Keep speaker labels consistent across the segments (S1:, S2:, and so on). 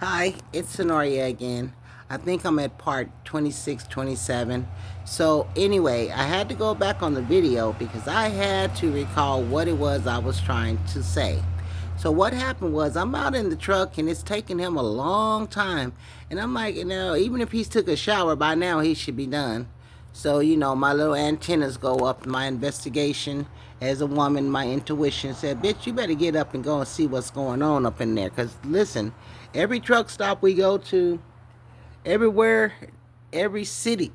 S1: Hi, it's Sonoria again. I think I'm at part 26, 27. So, anyway, I had to go back on the video because I had to recall what it was I was trying to say. So, what happened was I'm out in the truck and it's taking him a long time. And I'm like, even if he's took a shower by now, he should be done. So, my little antennas go up. My investigation as a woman, my intuition said, bitch, you better get up and go and see what's going on up in there. Because, listen, every truck stop we go to, everywhere, every city,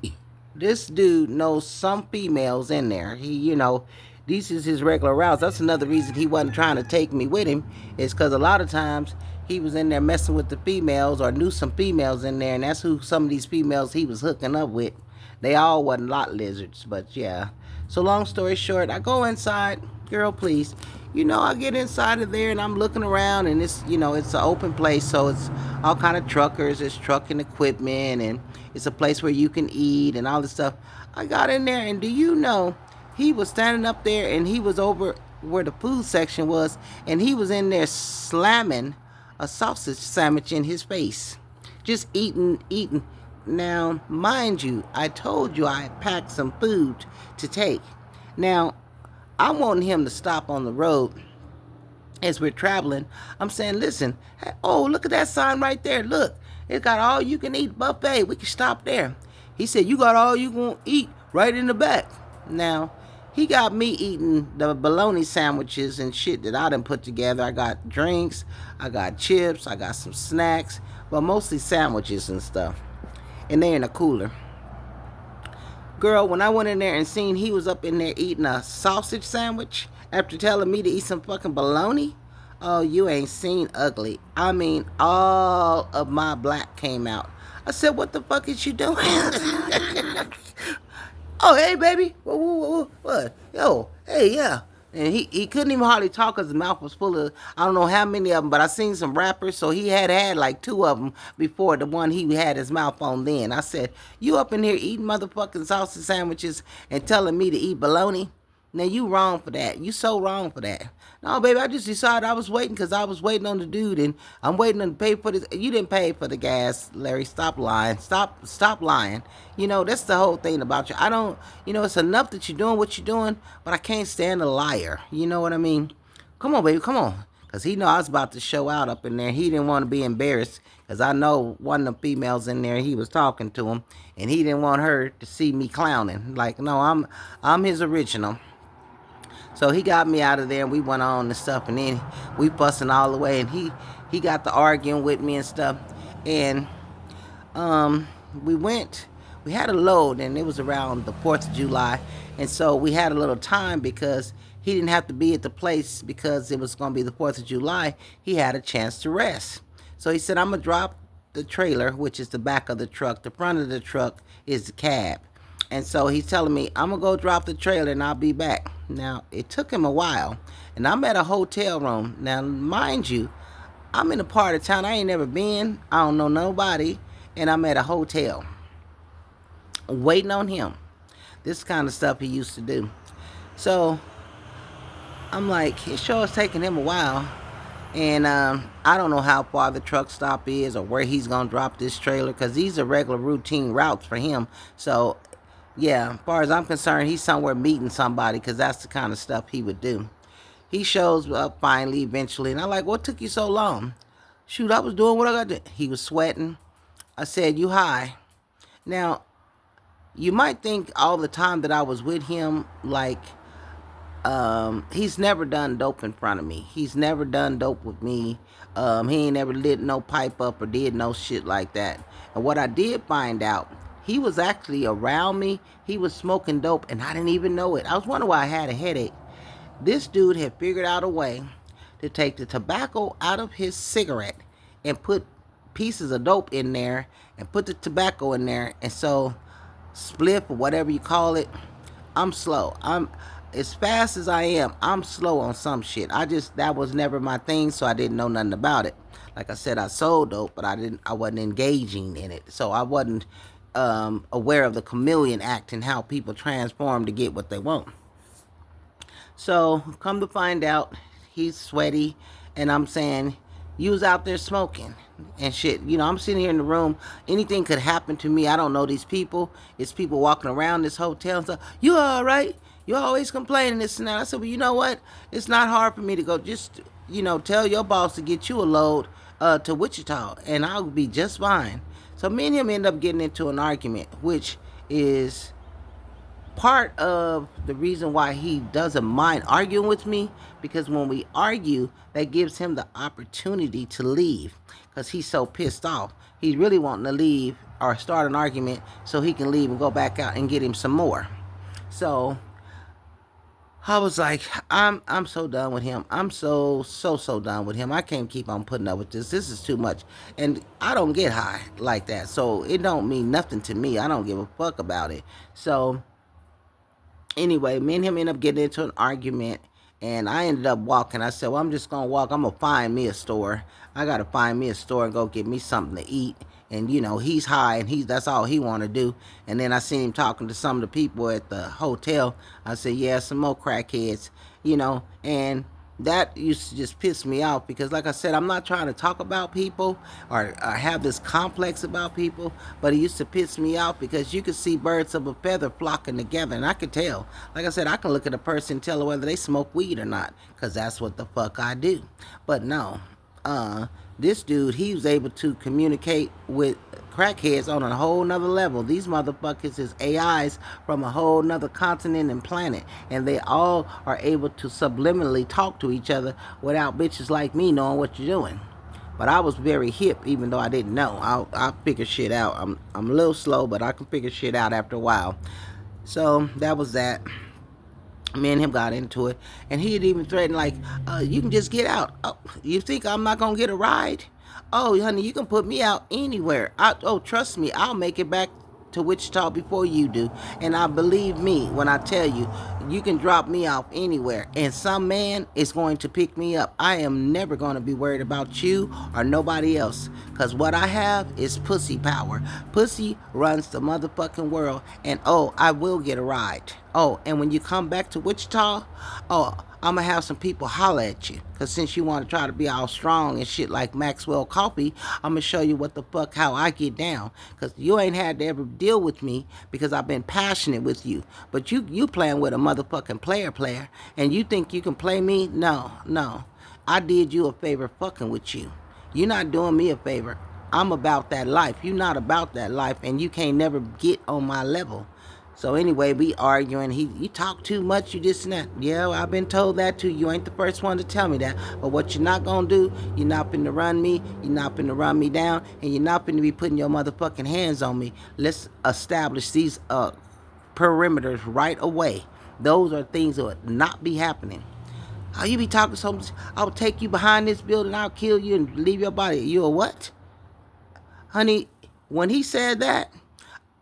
S1: this dude knows some females in there. These is his regular routes. That's another reason he wasn't trying to take me with him, is because a lot of times he was in there messing with the females or knew some females in there, and that's who some of these females he was hooking up with. They all wasn't lot lizards, but yeah. So long story short, I go inside. Girl, please. I get inside of there and I'm looking around and it's an open place, so it's all kind of truckers, it's trucking equipment, and it's a place where you can eat and all this stuff. I got in there and do you know he was standing up there and he was over where the food section was and he was in there slamming a sausage sandwich in his face. Just eating. Now, mind you, I told you I packed some food to take. Now, I want him to stop on the road as we're traveling. I'm saying, listen, oh, look at that sign right there. Look, it got all you can eat buffet. We can stop there. He said, you got all you can eat right in the back. Now, he got me eating the bologna sandwiches and shit that I done put together. I got drinks, I got chips, I got some snacks, but mostly sandwiches and stuff. And they in a cooler. Girl, when I went in there and seen he was up in there eating a sausage sandwich after telling me to eat some fucking bologna, oh, you ain't seen ugly. I mean, all of my black came out. I said, what the fuck is you doing? Oh, hey, baby. What? Yo, hey, yeah. And he couldn't even hardly talk because his mouth was full of, I don't know how many of them, but I seen some rappers, so he had like two of them before the one he had his mouth on then. I said, you up in here eating motherfucking sausage sandwiches and telling me to eat bologna? Now, you wrong for that. You so wrong for that. No, baby, I just decided I was waiting because I was waiting on the dude, and I'm waiting to pay for this. You didn't pay for the gas, Larry. Stop lying. Stop lying. That's the whole thing about you. I don't, it's enough that you're doing what you're doing, but I can't stand a liar. You know what I mean? Come on, baby, come on. Because he know I was about to show out up in there. He didn't want to be embarrassed because I know one of the females in there, he was talking to him, and he didn't want her to see me clowning. Like, no, I'm his original. So he got me out of there and we went on and stuff, and then we fussing all the way, and he got to arguing with me and stuff. And um we had a load and it was around the 4th of July, and so we had a little time because he didn't have to be at the place because it was going to be the 4th of July. He had a chance to rest. So he said, I'm going to drop the trailer, which is the back of the truck. The front of the truck is the cab. And so he's telling me, I'm going to go drop the trailer and I'll be back. Now, it took him a while. And I'm at a hotel room. Now, mind you, I'm in a part of town I ain't never been. I don't know nobody. And I'm at a hotel waiting on him. This kind of stuff he used to do. So I'm like, it sure is taking him a while. And I don't know how far the truck stop is or where he's going to drop this trailer, because these are regular routine routes for him. So, yeah, as far as I'm concerned, he's somewhere meeting somebody, because that's the kind of stuff he would do. He shows up finally, eventually, and I'm like, what took you so long? Shoot, I was doing what I got to do. He was sweating. I said, you high? Now, you might think all the time that I was with him, like, he's never done dope in front of me. He's never done dope with me. He ain't never lit no pipe up or did no shit like that. And what I did find out, he was actually around me. He was smoking dope and I didn't even know it. I was wondering why I had a headache. This dude had figured out a way to take the tobacco out of his cigarette and put pieces of dope in there and put the tobacco in there. And so, spliff or whatever you call it, I'm slow. I'm as fast as I am, I'm slow on some shit. That was never my thing, so I didn't know nothing about it. Like I said, I sold dope, but I wasn't engaging in it. So I wasn't aware of the chameleon act and how people transform to get what they want. So come to find out, he's sweaty, and I'm saying, You was out there smoking and shit. You know, I'm sitting here in the room. Anything could happen to me. I don't know these people. It's people walking around this hotel and stuff. You all right? You always complaining this and that. I said, well, you know what? It's not hard for me to go just, tell your boss to get you a load to Wichita, and I'll be just fine. So me and him end up getting into an argument, which is part of the reason why he doesn't mind arguing with me, because when we argue, that gives him the opportunity to leave because he's so pissed off. He's really wanting to leave or start an argument so he can leave and go back out and get him some more. So I was like, I'm so done with him. I'm so done with him. I can't keep on putting up with this. This is too much. And I don't get high like that. So it don't mean nothing to me. I don't give a fuck about it. So anyway, me and him ended up getting into an argument, and I ended up walking. I said, well, I'm just gonna walk. I'm gonna find me a store. I gotta find me a store and go get me something to eat. And he's high, and that's all he want to do. And then I seen him talking to some of the people at the hotel. I said, yeah, some more crackheads, and that used to just piss me off because, like I said, I'm not trying to talk about people or have this complex about people, but it used to piss me off because you could see birds of a feather flocking together, and I could tell. Like I said, I can look at a person and tell whether they smoke weed or not, because that's what the fuck I do. But no, this dude, he was able to communicate with crackheads on a whole nother level. These motherfuckers is AIs from a whole nother continent and planet, and they all are able to subliminally talk to each other without bitches like me knowing what you're doing. But I was very hip, even though I didn't know. I figure shit out. I'm a little slow, but I can figure shit out after a while. So that was that. Me and him got into it, and he had even threatened, like, you can just get out. Oh, you think I'm not gonna get a ride? Oh, honey, you can put me out anywhere. Trust me, I'll make it back to Wichita before you do. And I believe me when I tell you, you can drop me off anywhere, and some man is going to pick me up. I am never going to be worried about you or nobody else, because what I have is pussy power. Pussy runs the motherfucking world, and I will get a ride. And when you come back to Wichita, I'm going to have some people holler at you. Because since you want to try to be all strong and shit like Maxwell Coffee, I'm going to show you what the fuck, how I get down. Because you ain't had to ever deal with me because I've been passionate with you. But you playing with a motherfucking player. And you think you can play me? No. I did you a favor fucking with you. You're not doing me a favor. I'm about that life. You're not about that life. And you can't never get on my level. So anyway, we arguing. You talk too much, you this and that. Yeah, I've been told that too. You ain't the first one to tell me that. But what you're not gonna do, you're not finna run me, you're not finna run me down, and you're not finna be putting your motherfucking hands on me. Let's establish these perimeters right away. Those are things that would not be happening. How you be talking so much? I'll take you behind this building, I'll kill you and leave your body. You a what? Honey, when he said that,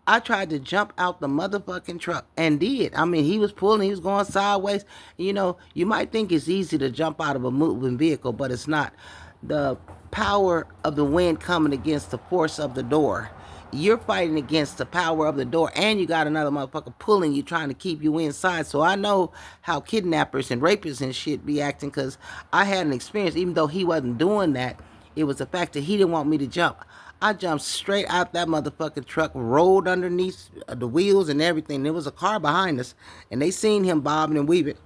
S1: I tried to jump out the motherfucking truck and did. I mean, he was pulling, he was going sideways. You might think it's easy to jump out of a moving vehicle, but it's not. The power of the wind coming against the force of the door. You're fighting against the power of the door, and you got another motherfucker pulling you, trying to keep you inside. So I know how kidnappers and rapists and shit be acting, because I had an experience. Even though he wasn't doing that, it was the fact that he didn't want me to jump. I jumped straight out that motherfucking truck, rolled underneath the wheels and everything. There was a car behind us, and they seen him bobbing and weaving.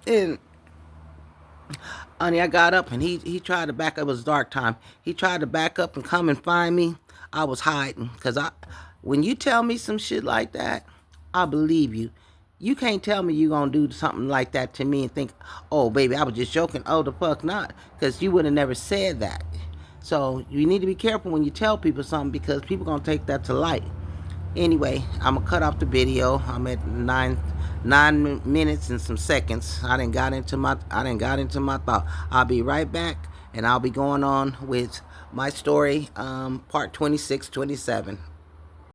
S1: And honey, I got up, and he tried to back up. It was dark time. He tried to back up and come and find me. I was hiding, because when you tell me some shit like that, I believe you. You can't tell me you gonna do something like that to me and think, oh, baby, I was just joking. Oh, the fuck not, because you would have never said that. So you need to be careful when you tell people something, because people gonna take that to light. Anyway, I'm gonna cut off the video. I'm at 9 minutes and some seconds. I didn't got into my thought. I'll be right back, and I'll be going on with my story, part 26, 27.